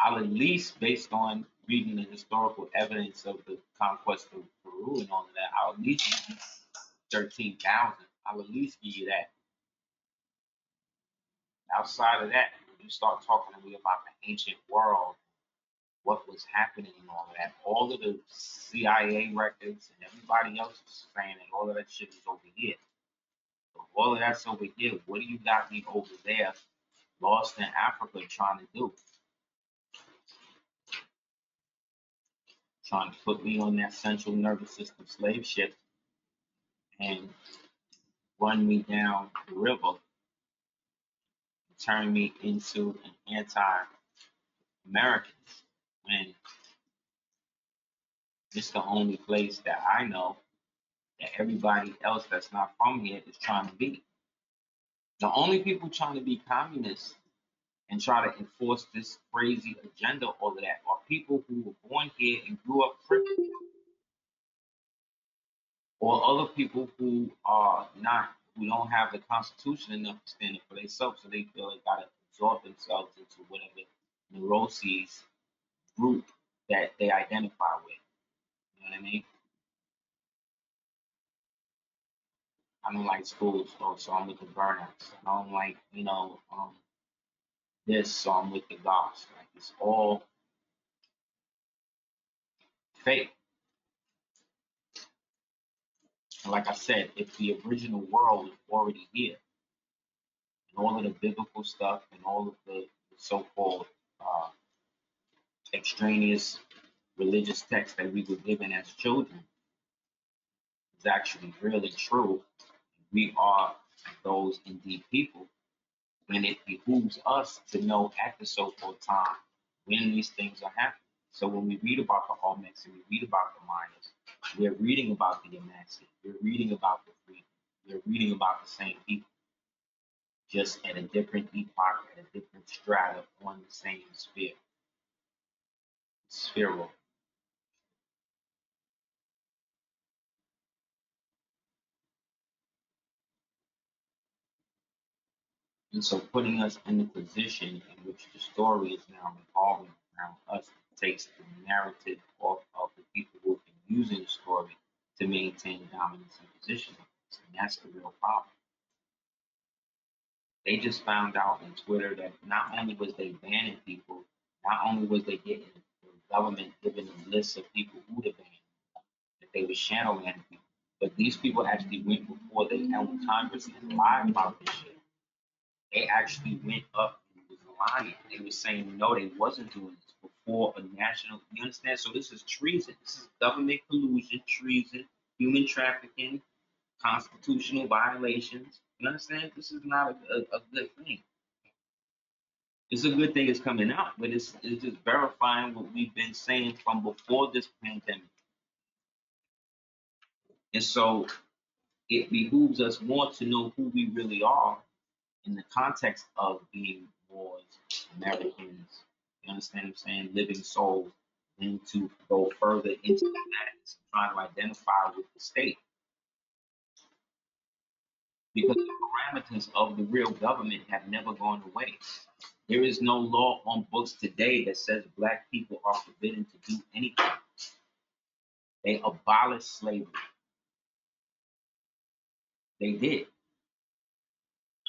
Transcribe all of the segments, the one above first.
I'll at least, based on reading the historical evidence of the conquest of Peru and all of that, I'll at least give you 13,000. I'll at least give you that. Outside of that, when you start talking to me about the ancient world, what was happening and all of that, all of the CIA records and everybody else is saying that all of that shit is over here. So all of that's over here. What do you got me over there, lost in Africa, trying to do? Trying to put me on that central nervous system slave ship and run me down the river, turn me into an anti-American, when it's the only place that I know that everybody else that's not from here is trying to be. The only people trying to be communists and try to enforce this crazy agenda over that are people who were born here and grew up privileged, or other people who are not, who don't have the Constitution enough to stand up for themselves, so they feel they gotta absorb themselves into whatever neuroses group that they identify with. You know what I mean? I don't like schools, so I'm with the burnouts. I don't like, this, so I'm with the goss. Like, it's all fake. And like I said, if the original world was already here, and all of the biblical stuff and all of the so-called extraneous religious texts that we were given as children is actually really true, we are those indeed people, and it behooves us to know at the so-called time when these things are happening. So when we read about the Olmecs and we read about the Mayas, we're reading about the Amazians, we're reading about the Freemen, we're reading about the same people, just at a different epoch, at a different strata on the same sphere. Spheral. And so putting us in the position in which the story is now revolving around us takes the narrative of the people who have been using the story to maintain dominance and position. And that's the real problem. They just found out on Twitter that not only was they banning people, not only was they getting the government giving them lists of people who to ban, that they were shadow banning people, but these people actually went before they held Congress and lied about this shit. They actually went up and was lying. They were saying no, they wasn't doing this before a national. You understand? So this is treason. This is government collusion, treason, human trafficking, constitutional violations. You understand? This is not a good thing. It's a good thing it's coming out, but it's just verifying what we've been saying from before this pandemic. And so it behooves us more to know who we really are in the context of being Moors, Americans, you understand what I'm saying, living souls, and to go further into the madness, trying to identify with the state. Because the parameters of the real government have never gone away. There is no law on books today that says black people are forbidden to do anything. They abolished slavery. They did.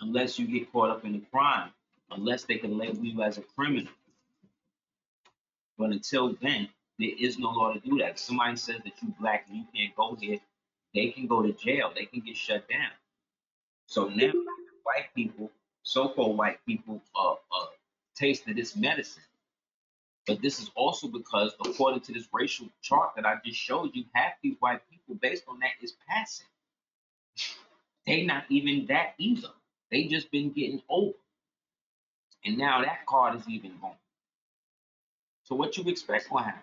Unless you get caught up in a crime, unless they can label you as a criminal. But until then, there is no law to do that. If somebody says that you black and you can't go here, they can go to jail. They can get shut down. So now white people, so-called white people, tasted this medicine. But this is also because, according to this racial chart that I just showed you, half these white people, based on that, is passive. They not even that either. They just been getting over. And now that card is even gone. So what you expect will happen?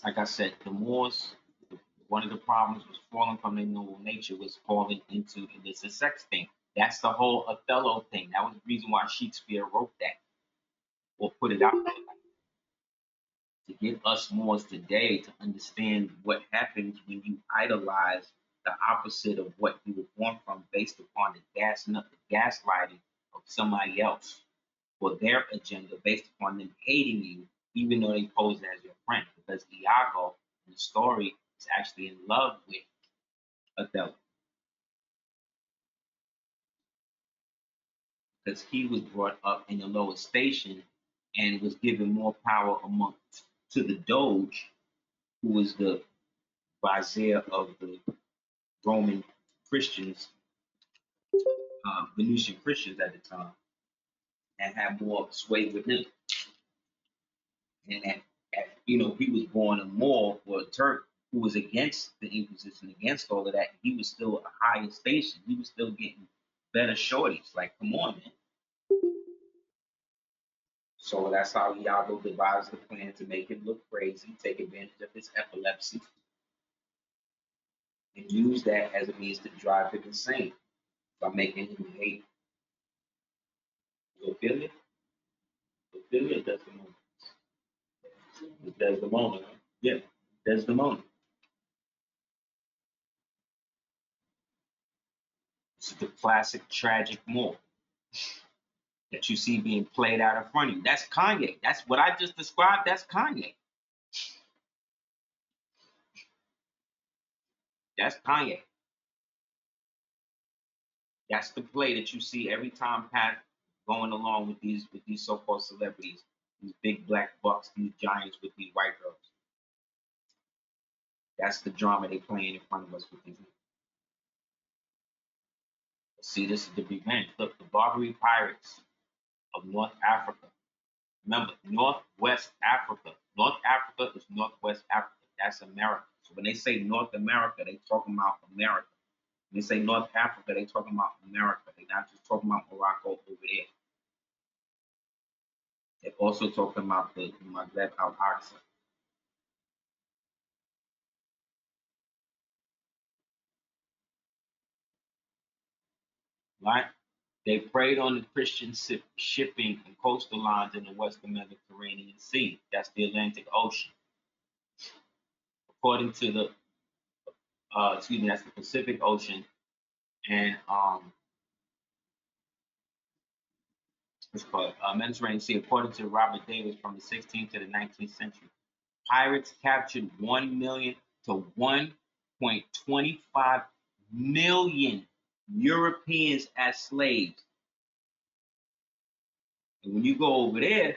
Like I said, the Moors, one of the problems was falling from their noble nature was falling into this a sex thing. That's the whole Othello thing. That was the reason why Shakespeare wrote that or put it out there, to get us Moors today to understand what happens when you idolize the opposite of what you were born from, based upon the gaslighting of somebody else for their agenda, based upon them hating you, even though they pose as your friend. Because Iago in the story is actually in love with Othello, because he was brought up in a lower station and was given more power amongst to the Doge, who was the vizier of the Roman Christians, Venetian Christians at the time, and had more sway with him. And he was born a Moor or a Turk who was against the Inquisition, against all of that. He was still a higher station. He was still getting better shorties. Like, come on, man. So that's how Iago devised the plan to make him look crazy, take advantage of his epilepsy, and use that as a means to drive him insane by making him hate. Ophelia? Ophelia does the moment. There's the moment. Huh? Yeah, there's the moment. It's the classic tragic Moor that you see being played out in front of you. That's Kanye. That's what I just described. That's Kanye. That's Kanye. That's the play that you see every time Pat going along with these so-called celebrities, these big black bucks, these giants with these white girls. That's the drama they playing in front of us with these. See, this is the revenge. Look, the Barbary pirates of North Africa. Remember, Northwest Africa. North Africa is Northwest Africa. That's America. So when they say North America, they talking about America. When they say North Africa, they talking about America. They're not just talking about Morocco over there. They're also talking about the Maghreb Al-Aqsa. Right? They preyed on the Christian shipping and coastal lines in the western Mediterranean Sea. That's the Atlantic Ocean. According to the, that's the Pacific Ocean, and what's called Mediterranean Sea. According to Robert Davis, from the 16th to the 19th century, pirates captured 1 million to 1.25 million Europeans as slaves. And when you go over there,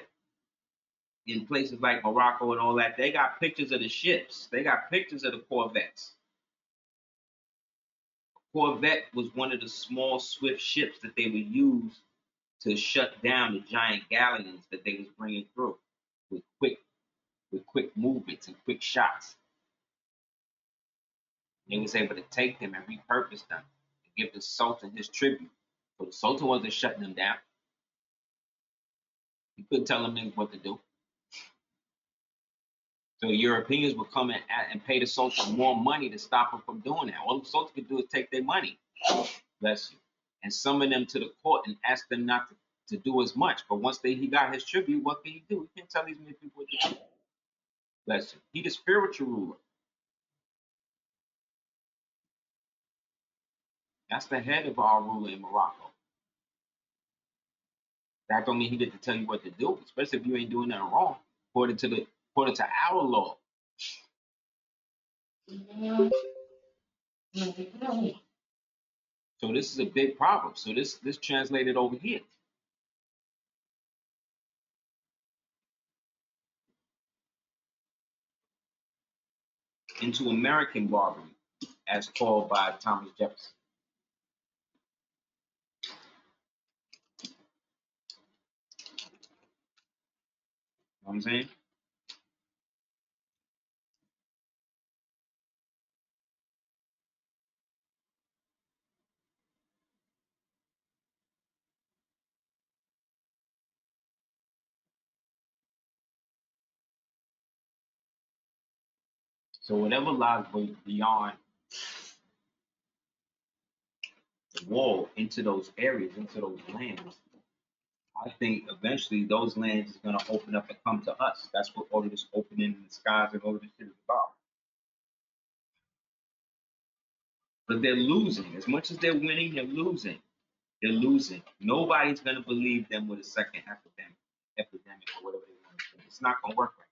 in places like Morocco and all that, they got pictures of the ships. They got pictures of the corvettes. Corvette was one of the small, swift ships that they would use to shut down the giant galleons that they was bringing through with quick movements and quick shots. They was able to take them and repurpose them and give the Sultan his tribute. So the Sultan wasn't shutting them down. He couldn't tell them what to do. So Europeans would come and pay the Sultan more money to stop him from doing that. All the Sultan could do is take their money, bless you, and summon them to the court and ask them not to do as much. But once he got his tribute, what can he do? He can't tell these many people what to do. Bless you. He the spiritual ruler. That's the head of our ruler in Morocco. That don't mean he get to tell you what to do, especially if you ain't doing nothing wrong, according to our law. So this is a big problem. So this translated over here into American Barbary, as called by Thomas Jefferson. You know what I'm saying? So whatever lies beyond the wall into those areas, into those lands, I think eventually those lands is going to open up and come to us. That's what all of this opening in the skies and all of this shit is about. But they're losing. As much as they're winning, they're losing. They're losing. Nobody's gonna believe them with a second epidemic or whatever they want to say. It's not gonna work right.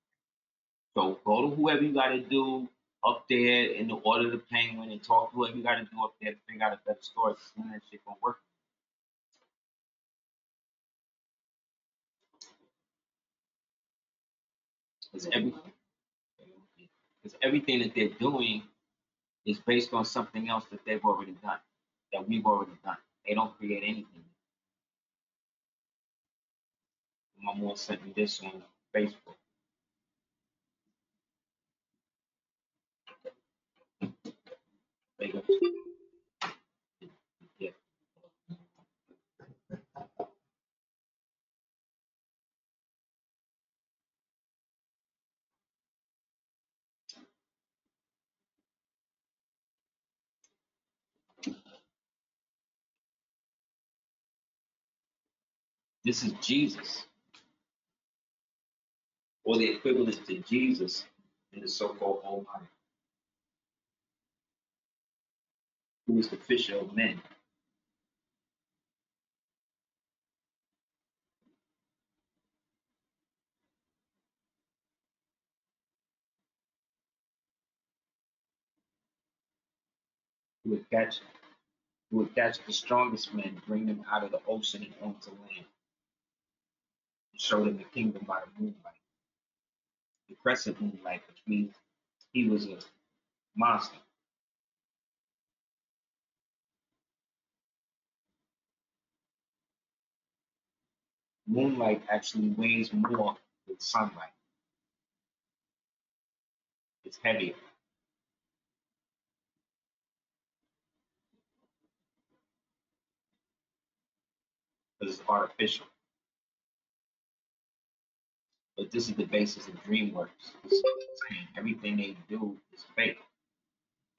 So go to whoever you gotta do up there in the Order of the Penguin and talk to whoever you gotta do up there to figure out a better story. None of that shit gonna work. Because everything that they're doing is based on something else that they've already done, that we've already done. They don't create anything. My mom sent me this on Facebook. They go, yeah. This is Jesus, or the equivalent to Jesus in the so-called Almighty, who is the fisher of men, who would catch the strongest men, bring them out of the ocean and onto land, and show them the kingdom by the moonlight, the crescent moonlight, which means he was a monster. Moonlight actually weighs more than sunlight. It's heavier because it's artificial. But this is the basis of DreamWorks. Everything they do is fake.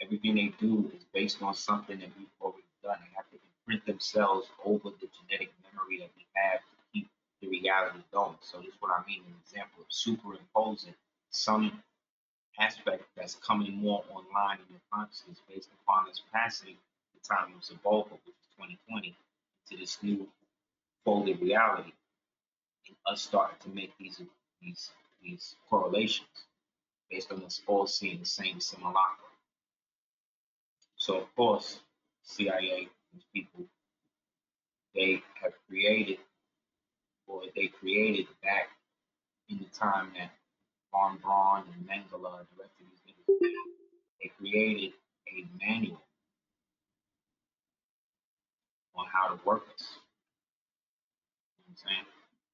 Everything they do is based on something that we've already done. They have to imprint themselves over the genetic memory that we have to keep the reality going. So this is what I mean, an example of superimposing some aspect that's coming more online in your consciousness based upon us passing the time of Zabulka, which is 2020, to this new folded reality, and us starting to make these correlations based on us all seeing the same simulacra. So of course, CIA, these people, they have created, or they created back in the time that Von Braun and Mengele and the rest of these niggas, they created a manual on how to work us. You know what I'm saying?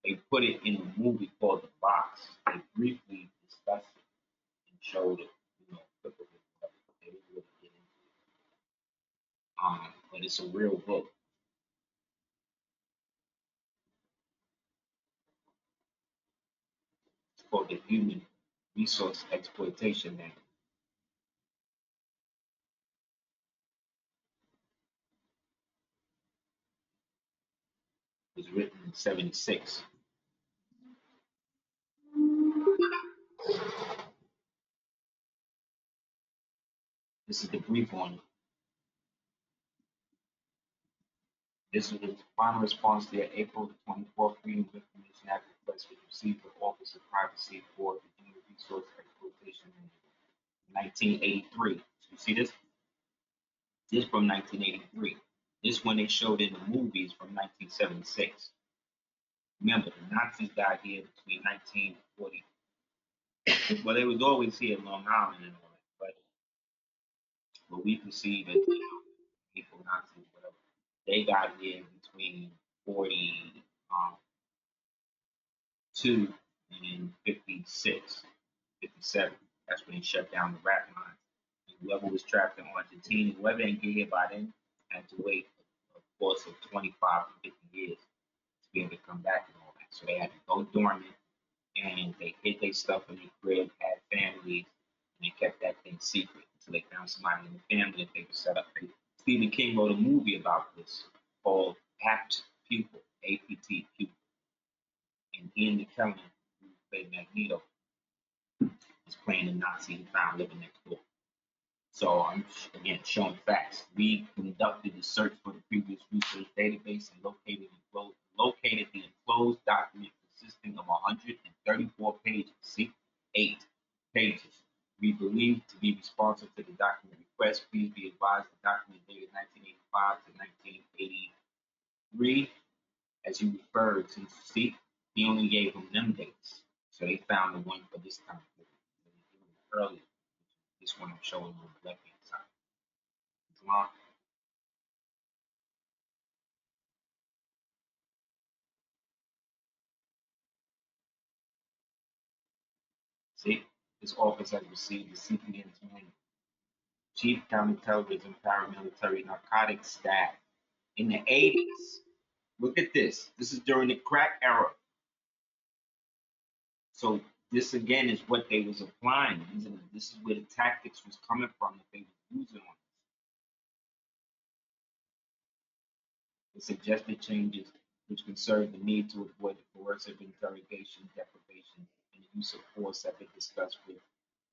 They put it in a movie called The Box. They briefly discussed it and showed it, you know, clip of it, but they didn't really get into it. But it's a real book. It's called The Human Resource Exploitation Manual. It was written in '76. This is the brief on it. This was the final response to the April 24th Freedom of Information Act request, which received the Office of Privacy for the Human Resource Exploitation in 1983. So you see this? This from 1983. This one they showed in the movies from 1976. Remember, the Nazis got here between 1940. Well, they was always here in Long Island and all that, but what we perceive as people Nazis, whatever, they got here between 40. 2 and 56, 57. That's when they shut down the rat line. And whoever was trapped in Argentina, whoever didn't get here by then, had to wait a course of 25 to 50 years to be able to come back and all that. So they had to go dormant and they hid their stuff in their crib, had families, and they kept that thing secret until they found somebody in the family that they could set up. Stephen King wrote a movie about this called Apt Pupil, APT Pupil. And Ian McKellen, who played Magneto, is playing the Nazi he found living next door. So I'm again showing facts. We conducted the search for the previous research database and located the enclosed document consisting of 134 pages. See, 8 pages. We believe to be responsive to the document request. Please be advised the document dated 1985 to 1983, as you referred to. See, he only gave them them dates, so they found the one for this time earlier. This one I'm showing on the left hand side. See, this office has received the CPN's manual. Chief Counterterrorism Paramilitary Narcotics Staff in the 80s. Look at this. This is during the crack era. So this again is what they was applying. This is where the tactics was coming from that they were using on the suggested changes which conserve the need to avoid the coercive interrogation, deprivation, and the use of force have been discussed with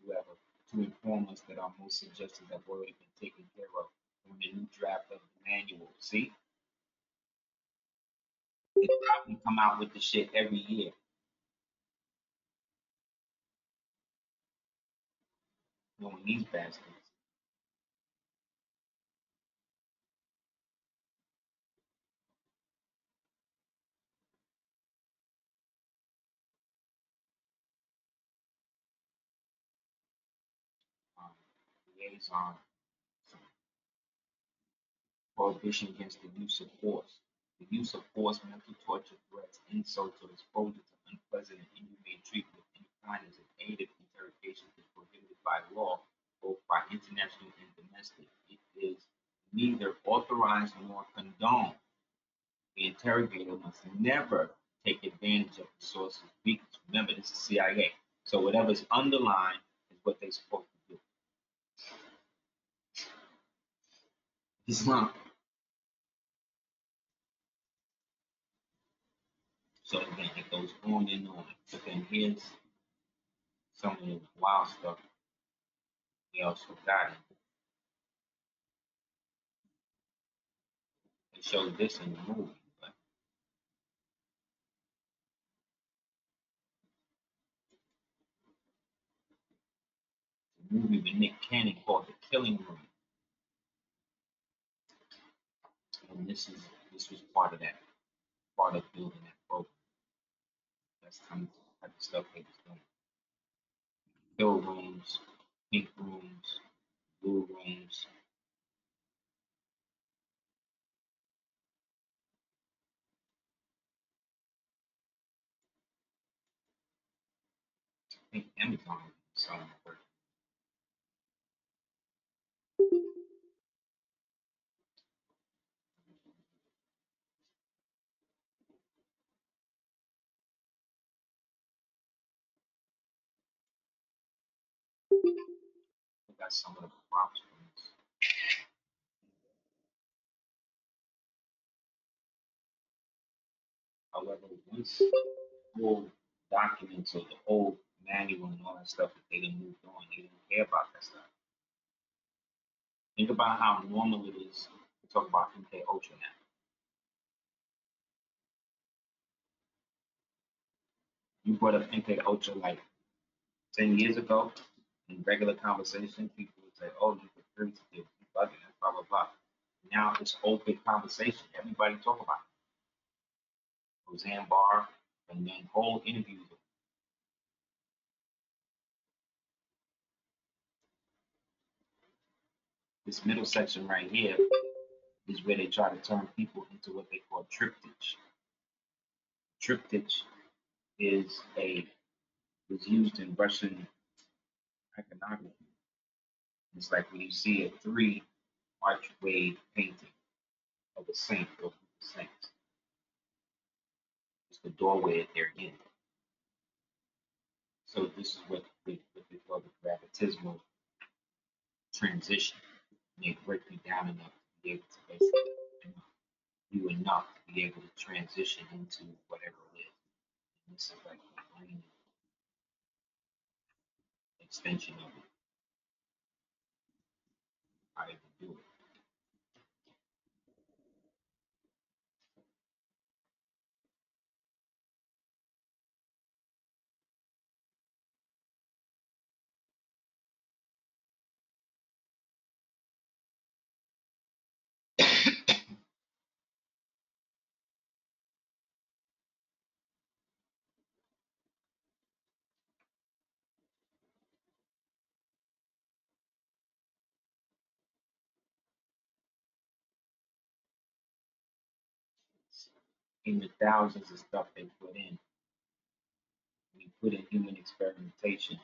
whoever to inform us that our most suggestions have already been taken care of on the new draft of the manual. See? They probably come out with the shit every year. Knowing these bastards. Liaison. Prohibition against the use of force. The use of force, mental torture, threats, insults, or exposure to unpleasant and inhumane treatment of any kind as an aid of interrogation is prohibited by law, both by international and domestic. It is neither authorized nor condoned. The interrogator must never take advantage of the source's weakness. Remember, this is CIA. So whatever's underlined is what they're supposed to do. Islam. So again, it goes on and on. But then here's some of the wild stuff we also got. They showed this in the movie, but the movie with Nick Cannon called The Killing Room. And this was part of that, part of building that program. That's kind of the type of stuff they was doing. Kill rooms, pink rooms, blue rooms. I think Amazon is selling it. We got some of the props from this. However, once the whole documents or the whole manual and all that stuff that they didn't move on, they didn't care about that stuff. Think about how normal it is to talk about MK Ultra now. You brought up MK Ultra like 10 years ago in regular conversation, people would say, oh, you could prove to you bugging, blah, blah, blah. Now it's open conversation. Everybody talk about it. Roseanne Barr, and then whole interviews. This middle section right here is where they try to turn people into what they call triptych. Triptych is was used in Russian iconography. It's like when you see a 3 archway painting of a saint or saints. It's the doorway that they're in. So this is what they call the gravitational transition. And they break you down enough to be able to basically you enough to be able to transition into whatever it is. And this is like the brain extension of it. in the thousands of stuff they put in. When you put in human experimentation,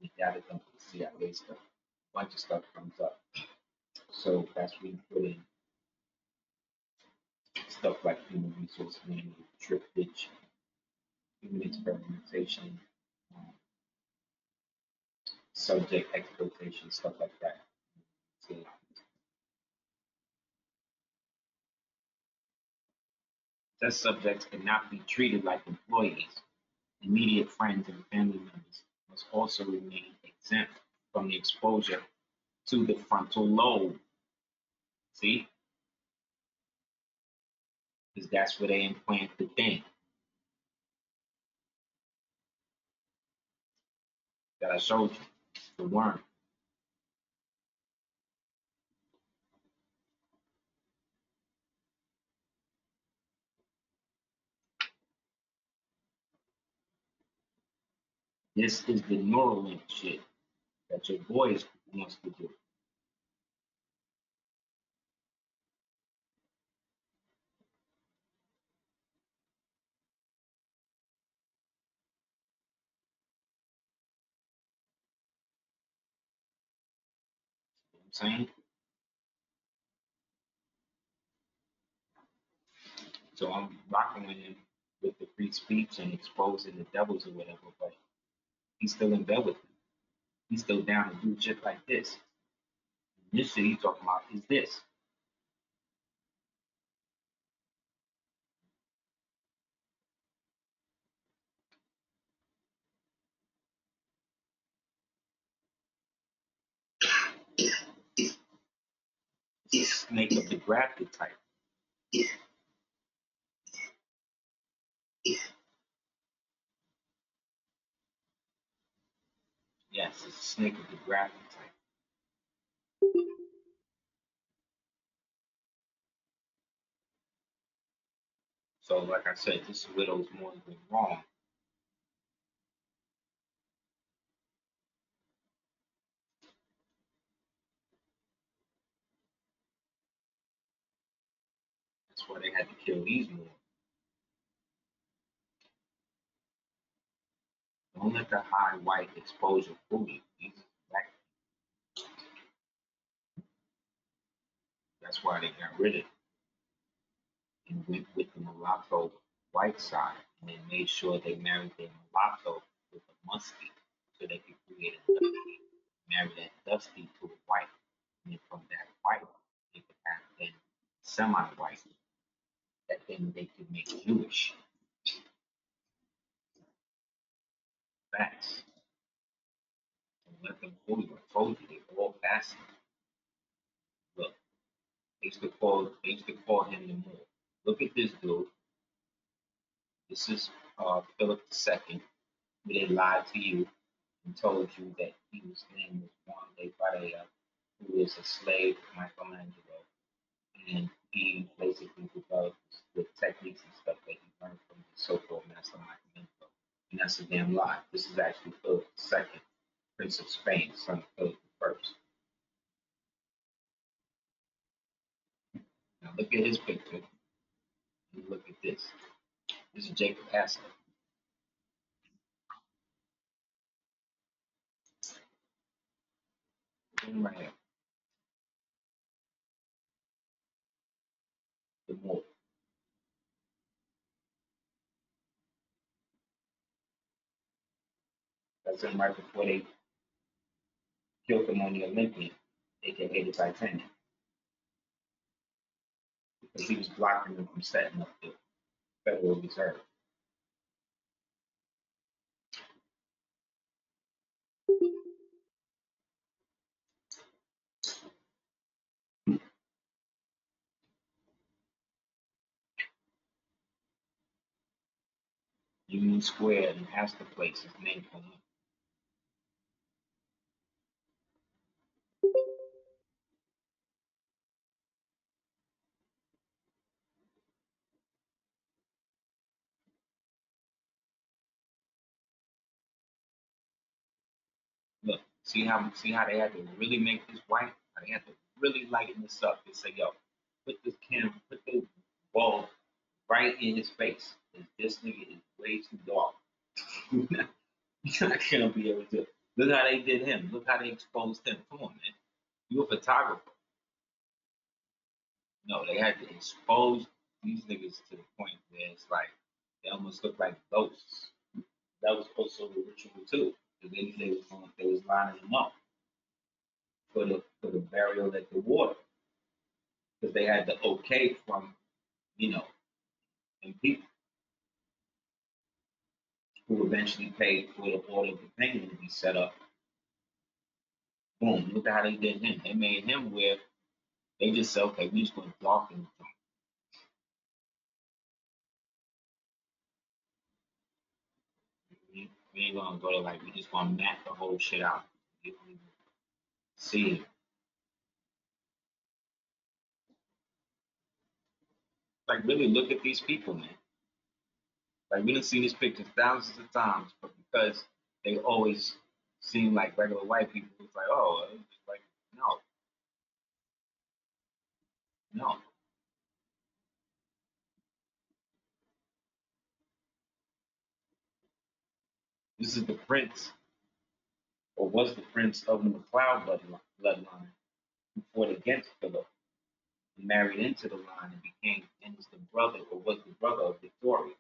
the data comes from CIA stuff. A bunch of stuff comes up. So that's when you put in stuff like human resource management, treatise, human experimentation, um, subject exploitation, stuff like that. So test subjects cannot be treated like employees. Immediate friends and family members must also remain exempt from the exposure to the frontal lobe. See? Because that's where they implant the thing that I showed you, the worm. This is the Neuralink shit that your boys wants to do. You know what I'm saying? So I'm rocking with him with the free speech and exposing the devils or whatever, but he's still in bed with me. He's still down to do shit like this. And this shit he's talking about is this. Snake of the grafted type. Yes, it's a snake of the grafted type. So, like I said, this widow's more than wrong. That's why they had to kill these more. Don't let the high white exposure fool you. These black. That's why they got rid of it and went with the mulatto white side, and then made sure they married their mulatto with a muskie so they could create a dusty, marry that dusty to a white, and then from that white they could have then semi-white that then they could make Jewish. Facts. Don't let them fool you. I told you they all fasting. Look, they used to call him the Moor. Look at this dude. This is Philip II, who they lied to you and told you that his name was Juan de Barea, who is a slave to Michelangelo, and he basically developed the techniques and stuff that he learned from the so-called master Michelangelo. And that's a damn lie. This is actually Philip II, Prince of Spain, son of Philip I. Now look at his picture and look at this. This is Jacob Astor. Right here, the Moor. That's him right before they killed him on the Olympian, aka the Titanic, because he was blocking them from setting up the Federal Reserve. Union Square and Astor Place is named for him. Look, see how they had to really make this white? How they had to really lighten this up and say, yo, put this camera, put the bulb right in his face. This nigga is way too dark. You're not gonna be able to. Look how they did him. Look how they exposed him. Come on, man. You're a photographer. No, they had to expose these niggas to the point where it's like they almost look like ghosts. That was also the ritual too, because they was lining them up for the burial at the water, because they had the okay from you know and people who eventually paid for the order of the painting to be set up. Boom! Look at how they did him. They made him where they just said, okay, we just going to darken the we ain't gonna go to like we just gonna map the whole shit out. You don't even see it. Like really look at these people, man. Like we done seen these pictures thousands of times, but because they always seem like regular white people, it's like, oh, it's just like no, no. This is the prince, or was the prince of the McLeod bloodline who fought against Philip and married into the line and became and is the brother or was the brother of Victoria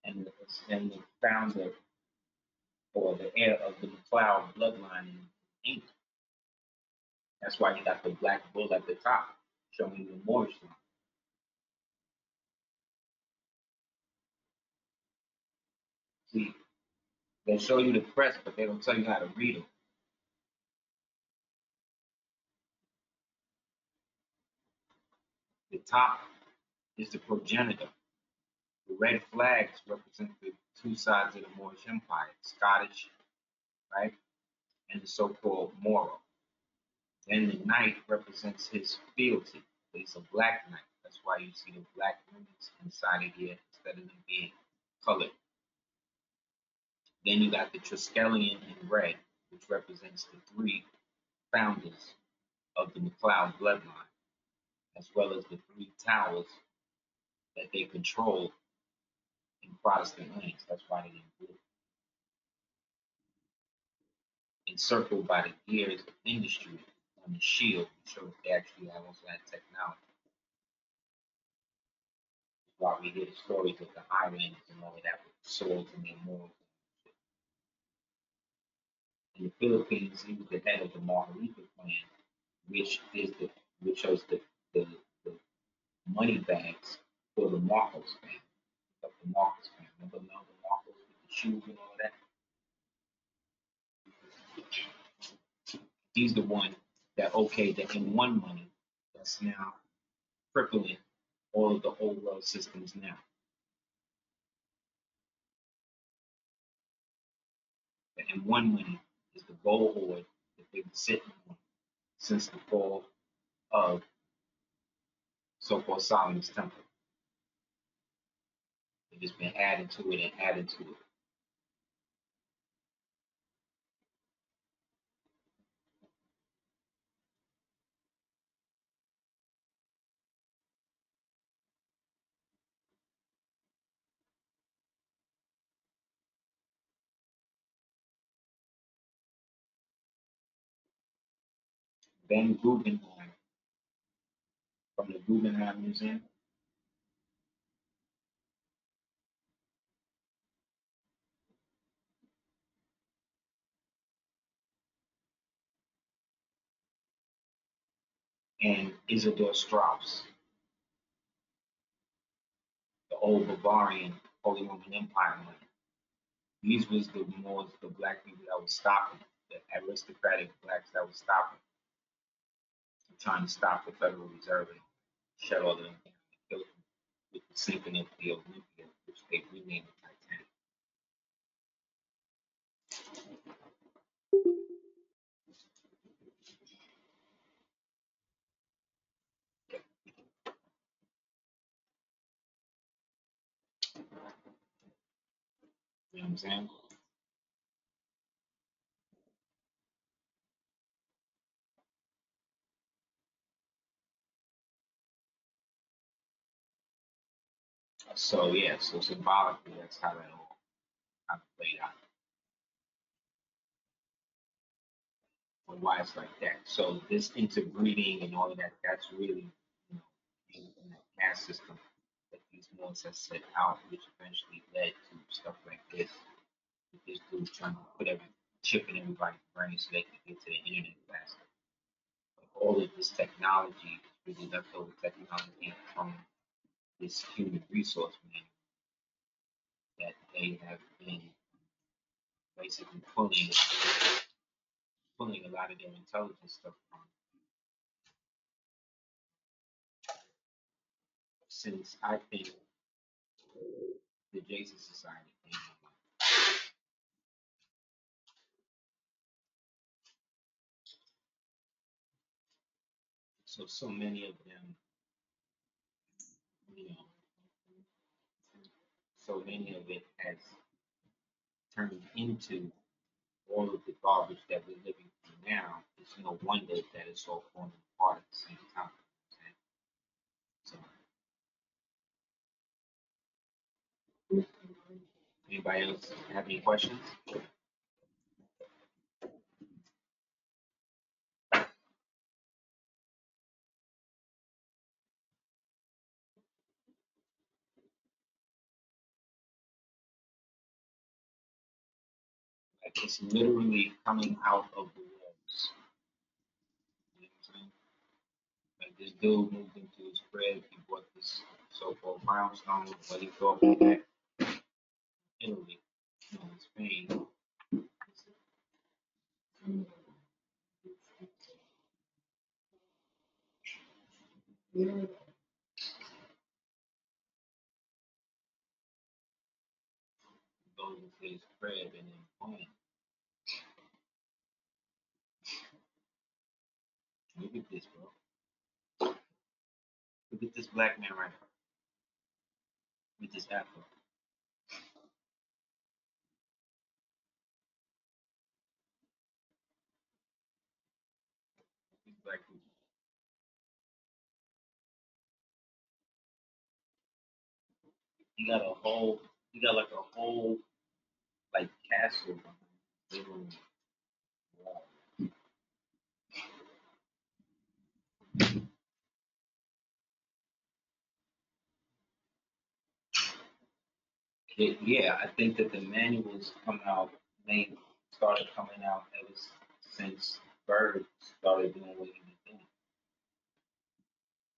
and the founder or the heir of the McLeod bloodline in England. That's why you got the black bull at the top, showing the Moorish line. See, they show you the crest, but they don't tell you how to read them. The top is the progenitor. The red flags represent the two sides of the Moorish Empire, Scottish, right, and the so-called Moro. Then the knight represents his fealty. He's a black knight. That's why you see the black rings inside of here instead of them being colored. Then you got the Triskelion in red, which represents the three founders of the McLeod bloodline, as well as the three towers that they control in Protestant lands. That's why they're in blue. Encircled by the gears of industry on the shield, which shows they actually have also had technology. That's why we hear the stories of the Highlanders and all of that with swords and their morals. In the Philippines, he was the head of the Margarita clan, which is the which shows the money bags for the Marcos family. Of the Marcos family. Remember the Marcos with the shoes and all that? He's the one that okayed the M1 money that's now crippling all of the old world systems now. The M1 money is the gold hoard that they've been sitting on since the fall of so-called Solomon's Temple. They've just been adding to it and adding to it. Ben Guggenheim from the Guggenheim Museum. And Isidor Strauss, the old Bavarian Holy Roman Empire money. These was the Moors, the black people that was stopping, the aristocratic blacks that was stopping, trying to stop the Federal Reserve and shut all of them down and kill them with the sinking of the Olympia, which they renamed the Titanic. You know what I'm saying? So yeah, so symbolically, that's how that all kind of played out, or why it's like that. So this interbreeding and all of that, that's really, in that caste system that these Moors have set out, which eventually led to stuff like this. With this dude trying to put every chip in everybody's brain so they can get to the internet faster. But all of this technology is really leftover technology from this human resource man that they have been basically pulling a lot of their intelligence stuff from since I think the Jason Society came out. So many of them, you know, so many of it has turned into all of the garbage that we're living through now. It's no wonder that it's all falling apart at the same time. So, anybody else have any questions? Like it's literally coming out of the walls. You know what I'm saying? Like this dude moved into his crib, he bought this so-called brownstone, but he thought that Italy, Spain, goes into his crib and then boom. Look at this, bro. Look at this black man right here with this afro. These black people. He got like a whole like castle behind him. Wall. Yeah, I think that the manuals come out, they started coming out ever since Byrd started doing what he was doing.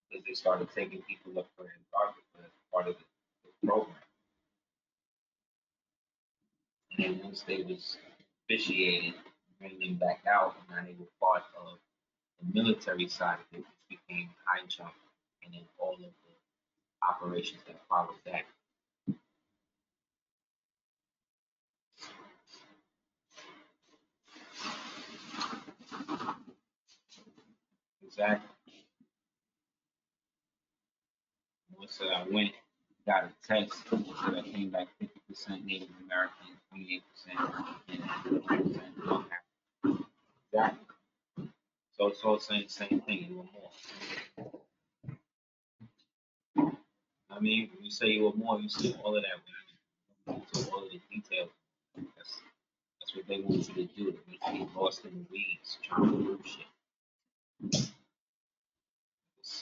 Because they started taking people up for Antarctica as part of the program. And then once they was officiated, bring them back out, and now they were part of the military side of it, which became high jump, and then all of the operations that followed that. Exactly. Once I went, got a text that I came back 50% Native American, 28% and 20% North African. Exactly. So it's all saying the same thing, you were more. I mean, when you say you were more, you see all of that. To all of the details. That's what they want you to do. They want you to get lost in the weeds, trying to prove shit.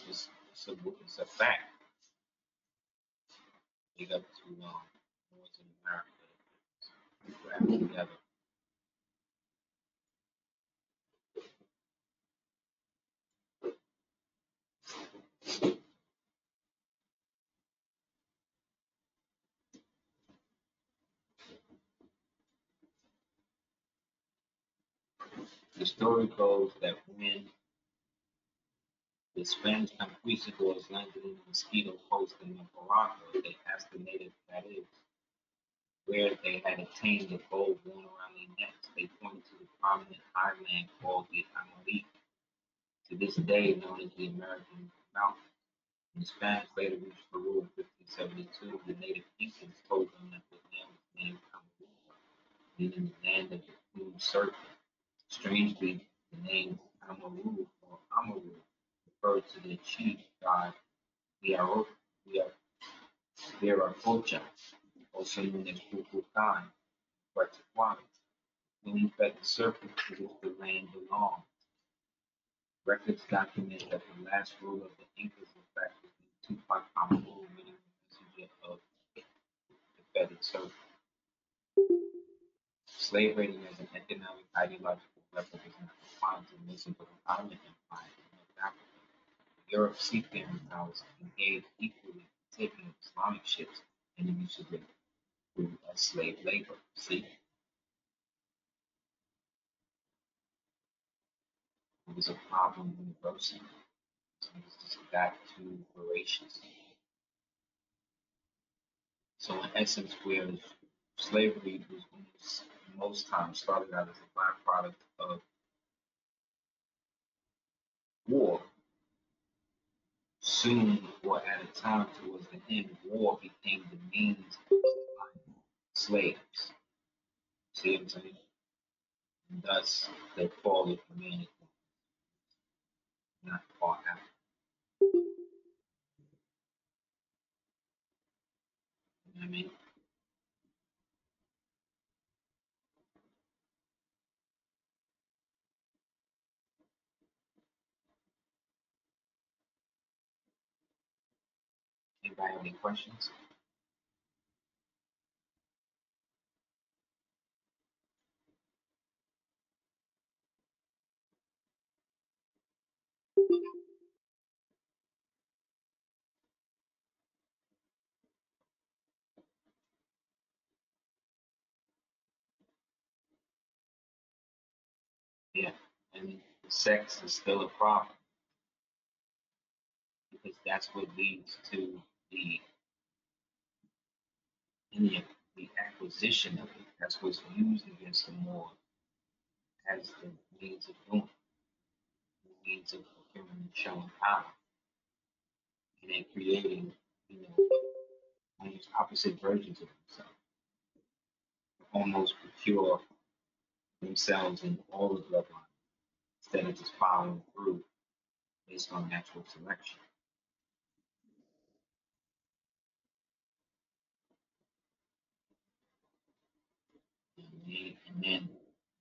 It's a fact. Big up to North America. Together. The story goes that when the Spanish conquistadors landed in the Mosquito Coast in Nicaragua, they asked the natives, that is, where they had obtained the gold worn around their necks. They pointed to the prominent highland called the Amari, to this day known as the American Mountain. When the Spanish later reached Peru in 1572, the native Incans told them that the land was named Amaru, meaning the land of the plumed serpent. Strangely, the name Amaru or Amaru referred to the chief god Viracocha, culture, also known as Kukulkan, Quetzalcoatl, when he fed the serpent to which the land belonged. Records document that the last ruler of the Incas, in fact, was Tupac Amaru, meaning the messenger of the feathered serpent. Slave raiding as an economic ideological weapon is not confined to the Mesoamerican Empire in North Africa. Europe's seafaring powers engaged equally in taking of Islamic ships and the use of them through slave labor. See, it was a problem universally. So it's just back to voracious. So in essence, whereas slavery was most times started out as a byproduct of war, soon or at a time towards the end, war became the means of supplying slaves. See what I'm saying? And thus, the fall of humanity not far out. You know what I mean? Anybody have any questions? Yeah. And sex is still a problem because that's what leads to the the acquisition of it. That's what's used against the Moor as the means of doing, the means of procuring and showing power, and then creating, you know, almost opposite versions of themselves, almost procure themselves in all the bloodlines instead of just following through based on natural selection. And then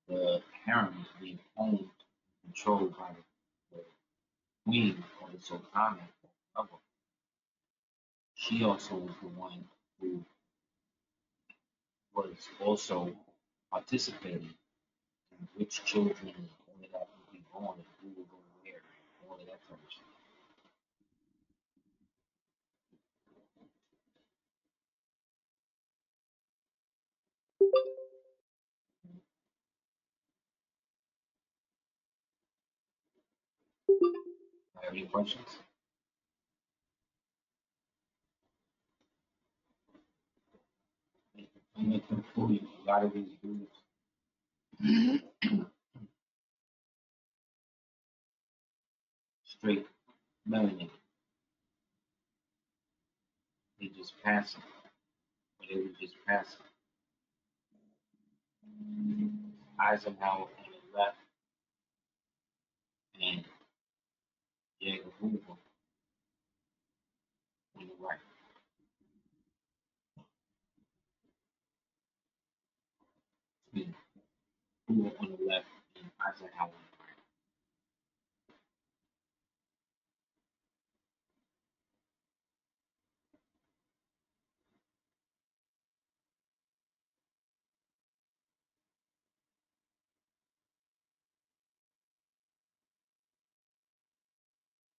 the harem is being owned, controlled by the queen or the sultana of it. She also was the one who was also participating in which children and all of that would be born and who would go where, all of that type of shit. Have any questions? I'm make them fool you. A lot of these dudes straight melanin. They just passive. But they were just passive. Eisenhower on the left and J. Hoover on the right. Excuse me, Hoover on the left and Eisenhower on the right.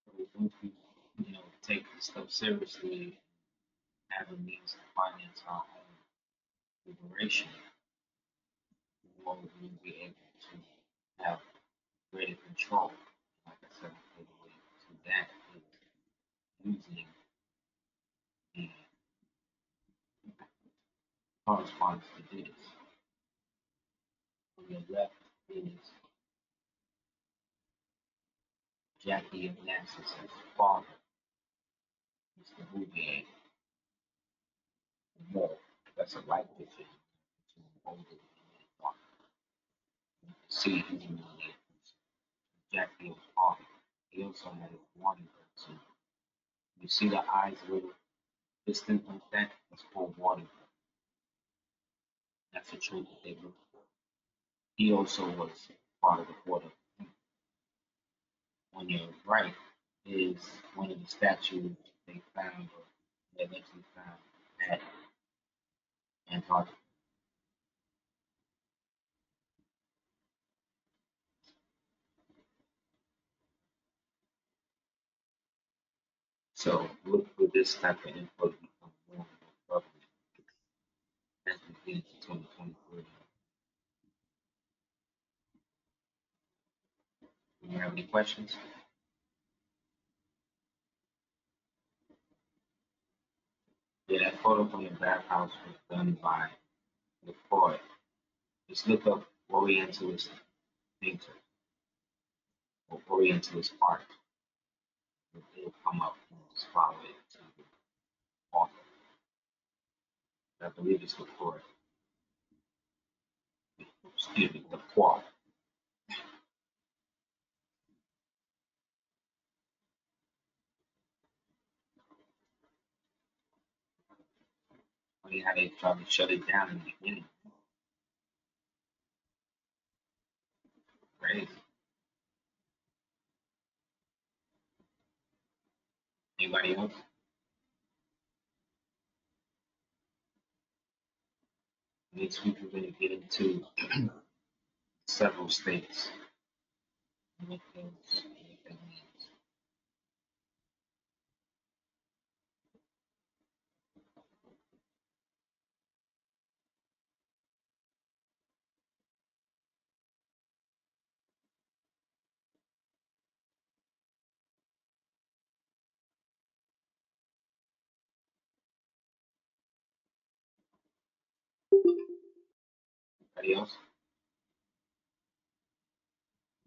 So once we, take this stuff seriously, have a means to finance our own liberation, we will be able to have greater control. Like I said, the way to that is using the correspondence to do this. On the left is Jackie of Nassau's father, Mr. Bouvier, more. That's a light picture. Older than that. See, he's related to Jackie's father. He also had a warning person. You see the eyes little, This thing like that is called water. That's the trait that they look for. He also was part of the water. On your right is one of the statues they found, or they eventually found at Antarctica. So look for this type of info to become more and more prevalent as we get into 2023. Do you have any questions? Yeah, that photo from the bathhouse was done by the poet. Just look up Orientalist painter or Orientalist art. It'll come up and just follow it to the author. I believe it's the poet. Excuse me, the poet. Funny how they tried to shut it down in the beginning. Crazy. Anybody else? Next week we're going to get into several states. What that means. Anybody else?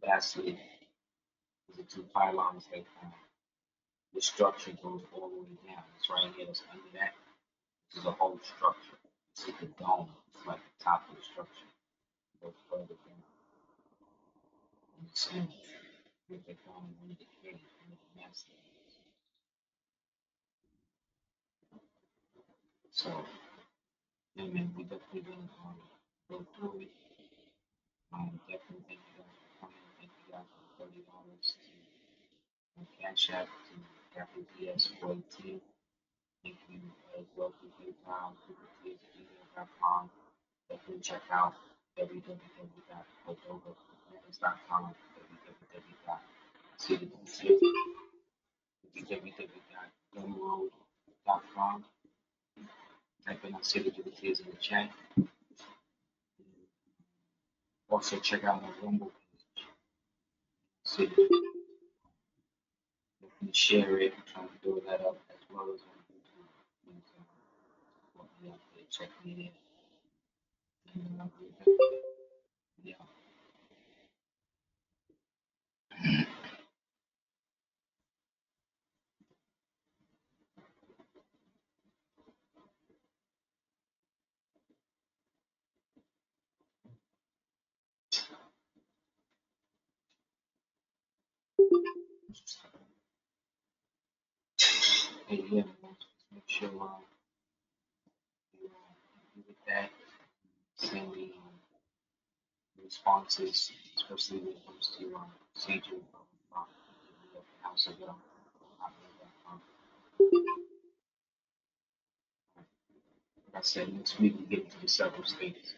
Lastly, the two pylons they found. The structure goes all the way down. It's right here. It's under that. This is a whole structure. This is the dome. It's like the top of the structure. It goes further down. And the center, what they found in one of the caves, one of the master. So, yeah, man, we definitely gonna go through it. Definitely thank you guys for coming. Thank you guys for $30 to Cash App to Capital PS14. Thank you as well for PayPal, pt.2. Definitely check out www.cordova.com, www.gumroad.com. Type in City Liberties in the chat. Also check out my Rumble page. City. Definitely share it. I'm trying to build that up as well as on YouTube. And so, support me out there. Check me in. And, yeah. Hey, yeah, man. Just make sure you with that. Send me responses, especially when it comes to procedure House of like I said, next week we get into the several states.